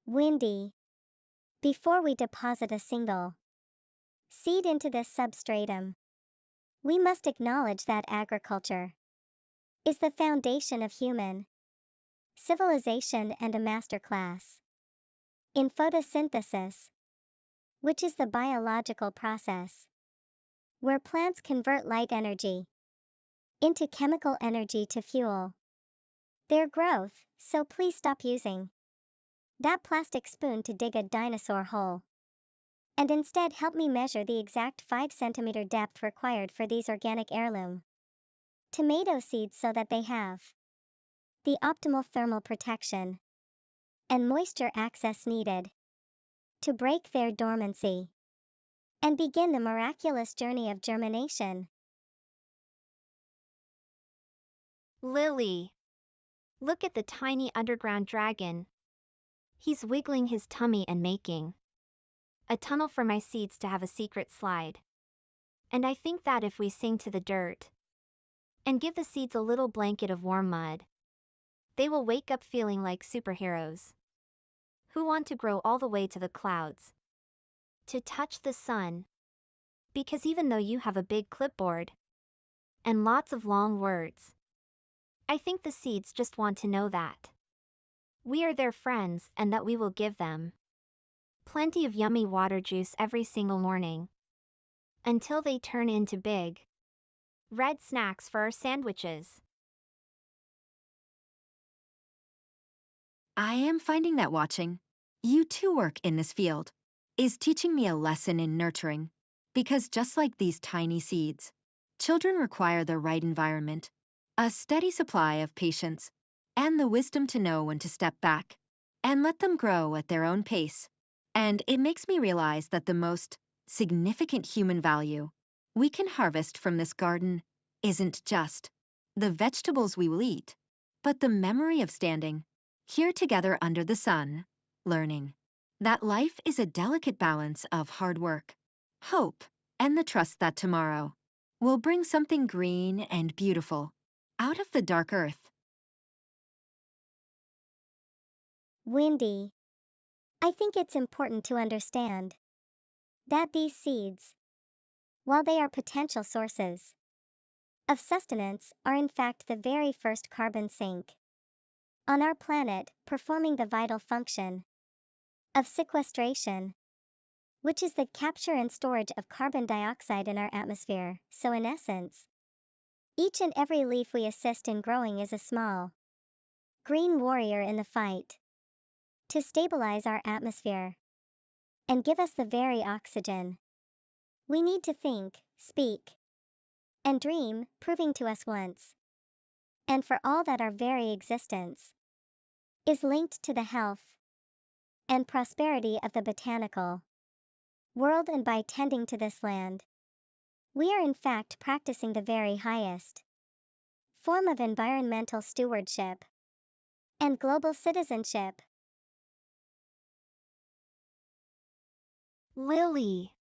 Windy. Before we deposit a single seed into this substratum, we must acknowledge that agriculture is the foundation of human civilization and a masterclass in photosynthesis, which is the biological process where plants convert light energy into chemical energy to fuel their growth. So please stop using that plastic spoon to dig a dinosaur hole, and instead help me measure the exact 5 cm depth required for these organic heirloom tomato seeds so that they have the optimal thermal protection and moisture access needed to break their dormancy and begin the miraculous journey of germination. Lily, look at the tiny underground dragon. He's wiggling his tummy and making a tunnel for my seeds to have a secret slide. And I think that if we sing to the dirt and give the seeds a little blanket of warm mud, they will wake up feeling like superheroes who want to grow all the way to the clouds, to touch the sun. Because even though you have a big clipboard and lots of long words, I think the seeds just want to know that we are their friends and that we will give them plenty of yummy water juice every single morning until they turn into big red snacks for our sandwiches. I am finding that watching you two work in this field is teaching me a lesson in nurturing, because just like these tiny seeds, children require the right environment, a steady supply of patience, and the wisdom to know when to step back and let them grow at their own pace. And it makes me realize that the most significant human value we can harvest from this garden isn't just the vegetables we will eat, but the memory of standing here together under the sun, learning that life is a delicate balance of hard work, hope, and the trust that tomorrow will bring something green and beautiful out of the dark earth. Windy. I think it's important to understand that these seeds, while they are potential sources of sustenance, are in fact the very first carbon sink on our planet, performing the vital function of sequestration, which is the capture and storage of carbon dioxide in our atmosphere. So in essence, each and every leaf we assist in growing is a small green warrior in the fight to stabilize our atmosphere and give us the very oxygen we need to think, speak, and dream, proving to us once and for all that our very existence is linked to the health and prosperity of the botanical world. And by tending to this land, we are in fact practicing the very highest form of environmental stewardship and global citizenship. Lily,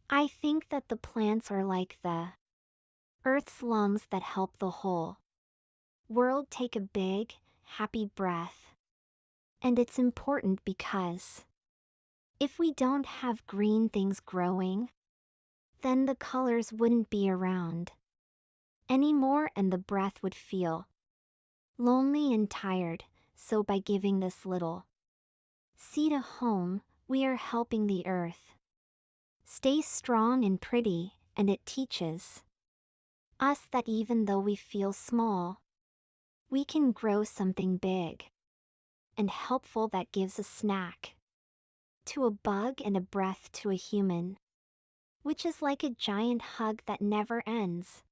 I think that the plants are like the Earth's lungs that help the whole world take a big, happy breath. And it's important because if we don't have green things growing, then the colors wouldn't be around anymore and the breath would feel lonely and tired. So by giving this little seed a home, we are helping the earth stay strong and pretty, and it teaches us that even though we feel small, we can grow something big and helpful that gives a snack to a bug and a breath to a human, which is like a giant hug that never ends.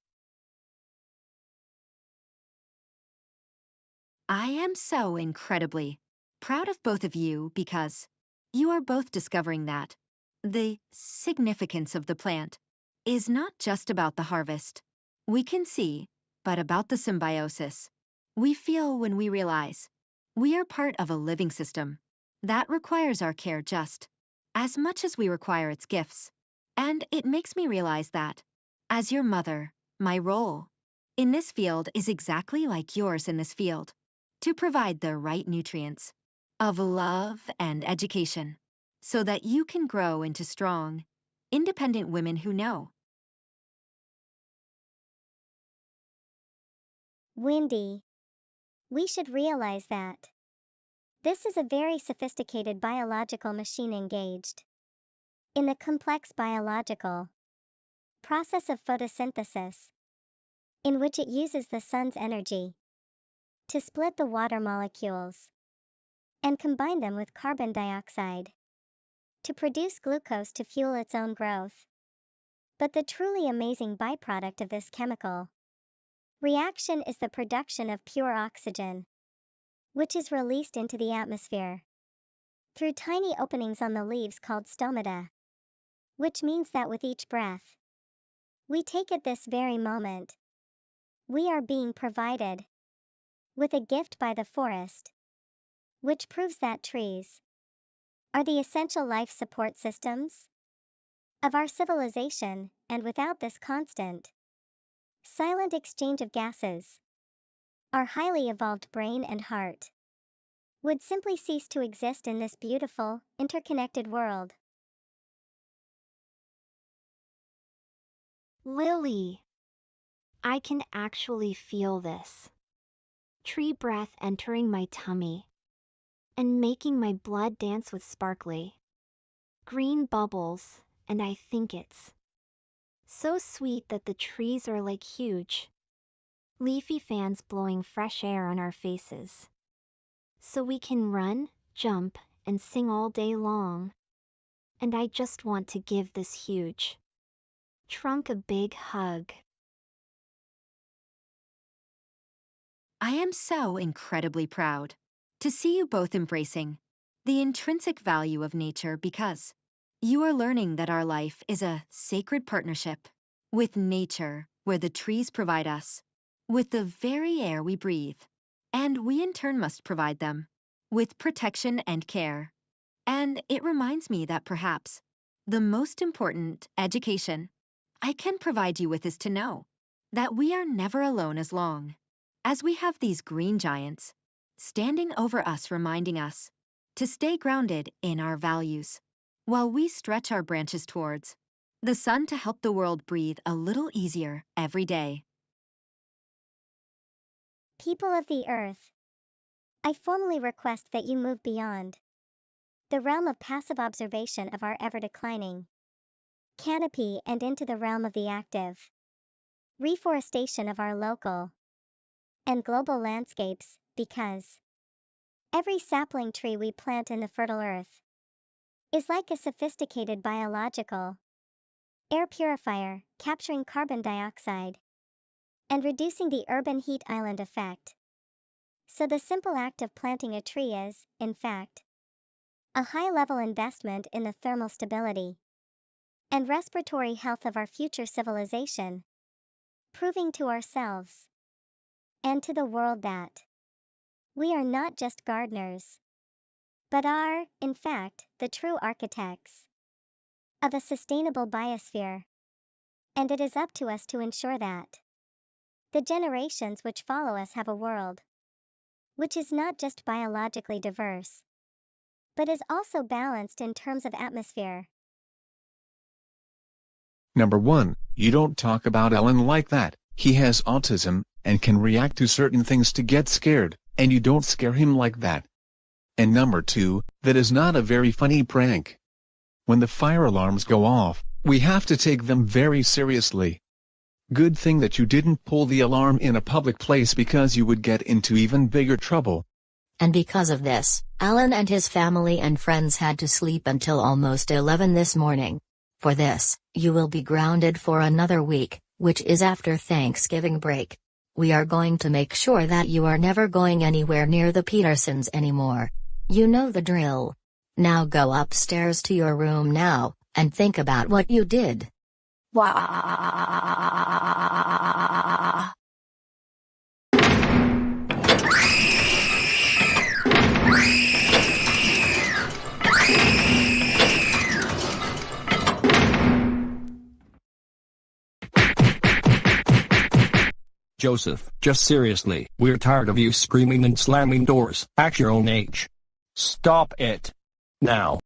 I am so incredibly proud of both of you, because you are both discovering that the significance of the plant is not just about the harvest we can see, but about the symbiosis we feel when we realize we are part of a living system that requires our care just as much as we require its gifts. And it makes me realize that, as your mother, my role in this field is exactly like yours in this field, to provide the right nutrients of love and education, so that you can grow into strong, independent women who know. Windy. We should realize that this is a very sophisticated biological machine engaged in the complex biological process of photosynthesis, in which it uses the sun's energy to split the water molecules and combine them with carbon dioxide to produce glucose to fuel its own growth. But the truly amazing byproduct of this chemical reaction is the production of pure oxygen, which is released into the atmosphere through tiny openings on the leaves called stomata, which means that with each breath we take at this very moment, we are being provided with a gift by the forest, which proves that trees are the essential life support systems of our civilization, and without this constant, silent exchange of gases, our highly evolved brain and heart would simply cease to exist in this beautiful, interconnected world. Lily, I can actually feel this tree breath entering my tummy and making my blood dance with sparkly green bubbles, and I think it's so sweet that the trees are like huge leafy fans blowing fresh air on our faces, so we can run, jump, and sing all day long. And I just want to give this huge trunk a big hug. I am so incredibly proud to see you both embracing the intrinsic value of nature, because you are learning that our life is a sacred partnership with nature, where the trees provide us with the very air we breathe, and we in turn must provide them with protection and care. And it reminds me that perhaps the most important education I can provide you with is to know that we are never alone, as long as we have these green giants standing over us, reminding us to stay grounded in our values, while we stretch our branches towards the sun to help the world breathe a little easier every day. People of the earth, I formally request that you move beyond the realm of passive observation of our ever-declining canopy and into the realm of the active reforestation of our local and global landscapes, because every sapling tree we plant in the fertile earth is like a sophisticated biological air purifier, capturing carbon dioxide and reducing the urban heat island effect. So the simple act of planting a tree is, in fact, a high-level investment in the thermal stability and respiratory health of our future civilization, proving to ourselves and to the world that we are not just gardeners, but are, in fact, the true architects of a sustainable biosphere. And it is up to us to ensure that the generations which follow us have a world which is not just biologically diverse, but is also balanced in terms of atmosphere. Number 1, you don't talk about Alan like that. He has autism and can react to certain things to get scared, and you don't scare him like that. And number 2, that is not a very funny prank. When the fire alarms go off, we have to take them very seriously. Good thing that you didn't pull the alarm in a public place, because you would get into even bigger trouble. And because of this, Alan and his family and friends had to sleep until almost 11 this morning. For this, you will be grounded for another week, which is after Thanksgiving break. We are going to make sure that you are never going anywhere near the Petersons anymore. You know the drill. Now go upstairs to your room now, and think about what you did. Wah! Joseph, just seriously, we're tired of you screaming and slamming doors. Act your own age. Stop it. Now.